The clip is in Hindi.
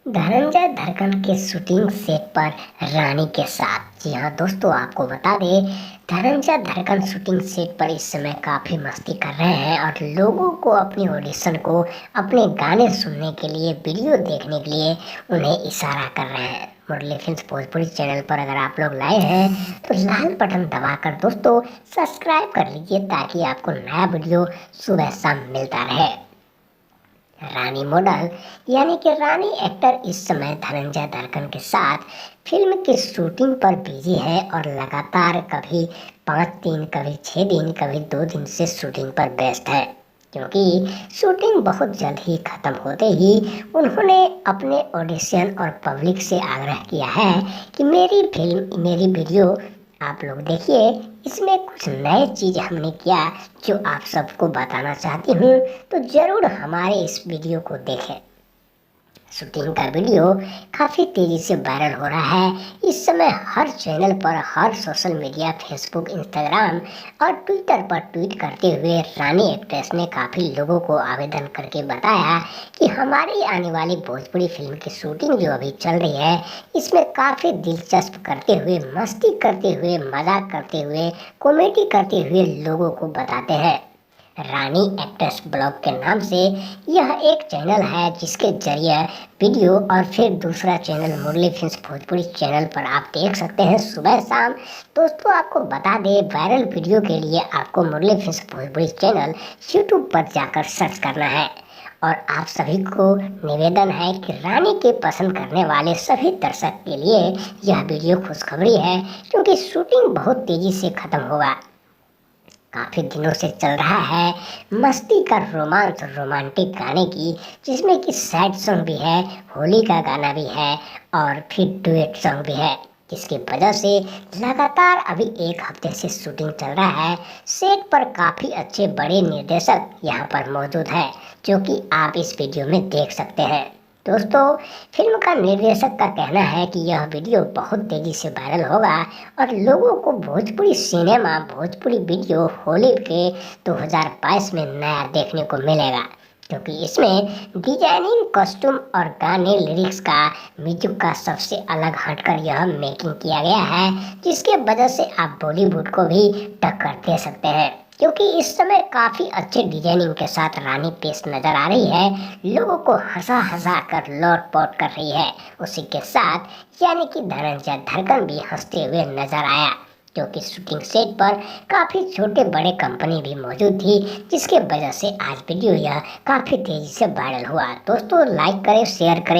धनंजय धड़कन के शूटिंग सेट पर रानी के साथ। जी हाँ दोस्तों, आपको बता दें धनंजय धड़कन शूटिंग सेट पर इस समय काफ़ी मस्ती कर रहे हैं और लोगों को अपनी ऑडिशन को, अपने गाने सुनने के लिए, वीडियो देखने के लिए उन्हें इशारा कर रहे हैं। मुरली फिल्म्स भोजपुरी चैनल पर अगर आप लोग लाए हैं तो लाल बटन दबाकर दोस्तों सब्सक्राइब कर लीजिए ताकि आपको नया वीडियो सुबह शाम मिलता रहे। रानी मॉडल यानी कि रानी एक्टर इस समय धनंजय धड़कन के साथ फिल्म की शूटिंग पर बिजी है और लगातार कभी 5 दिन, कभी 6 दिन, कभी 2 दिन से शूटिंग पर व्यस्त है, क्योंकि शूटिंग बहुत जल्द ही खत्म होते ही उन्होंने अपने ऑडिशन और पब्लिक से आग्रह किया है कि मेरी फिल्म, मेरी वीडियो आप लोग देखिए, इसमें कुछ नए चीज़ हमने किया जो आप सबको बताना चाहती हूँ, तो ज़रूर हमारे इस वीडियो को देखें। शूटिंग का वीडियो काफ़ी तेज़ी से वायरल हो रहा है। इस समय हर चैनल पर, हर सोशल मीडिया, फेसबुक, इंस्टाग्राम और ट्विटर पर ट्वीट करते हुए रानी एक्ट्रेस ने काफ़ी लोगों को आवेदन करके बताया कि हमारी आने वाली भोजपुरी फिल्म की शूटिंग जो अभी चल रही है, इसमें काफ़ी दिलचस्प करते हुए, मस्ती करते हुए, मजाक करते हुए, कॉमेडी करते हुए लोगों को बताते हैं। रानी एक्ट्रेस ब्लॉग के नाम से यह एक चैनल है जिसके जरिए वीडियो, और फिर दूसरा चैनल मुरली फिल्म्स भोजपुरी चैनल पर आप देख सकते हैं सुबह शाम। दोस्तों आपको बता दें, वायरल वीडियो के लिए आपको मुरली फिल्म्स भोजपुरी चैनल यूट्यूब पर जाकर सर्च करना है। और आप सभी को निवेदन है कि रानी के पसंद करने वाले सभी दर्शक के लिए यह वीडियो खुशखबरी है, क्योंकि शूटिंग बहुत तेज़ी से ख़त्म होगा। काफ़ी दिनों से चल रहा है मस्ती का रोमांस, रोमांटिक गाने की, जिसमें कि सैड सॉन्ग भी है, होली का गाना भी है और फिर डुएट सॉन्ग भी है, जिसकी वजह से लगातार अभी 1 हफ्ते से शूटिंग चल रहा है। सेट पर काफ़ी अच्छे बड़े निर्देशक यहाँ पर मौजूद हैं, जो कि आप इस वीडियो में देख सकते हैं। दोस्तों फिल्म का निर्देशक का कहना है कि यह वीडियो बहुत तेज़ी से वायरल होगा और लोगों को भोजपुरी सिनेमा, भोजपुरी वीडियो होली के 2022 में नया देखने को मिलेगा, क्योंकि इसमें डिजाइनिंग, कॉस्ट्यूम और गाने, लिरिक्स का, म्यूजिक का सबसे अलग हटकर यह मेकिंग किया गया है, जिसके वजह से आप बॉलीवुड को भी टक्कर दे सकते हैं, क्योंकि इस समय काफ़ी अच्छे डिजाइनिंग के साथ रानी पेश नज़र आ रही है, लोगों को हंसा हंसा कर लौट पौट कर रही है। उसी के साथ यानी कि धनंजय धड़कन भी हंसते हुए नजर आया, क्योंकि शूटिंग सेट पर काफ़ी छोटे बड़े कंपनी भी मौजूद थी, जिसके वजह से आज वीडियो यह काफ़ी तेज़ी से वायरल हुआ। दोस्तों लाइक करें, शेयर करें।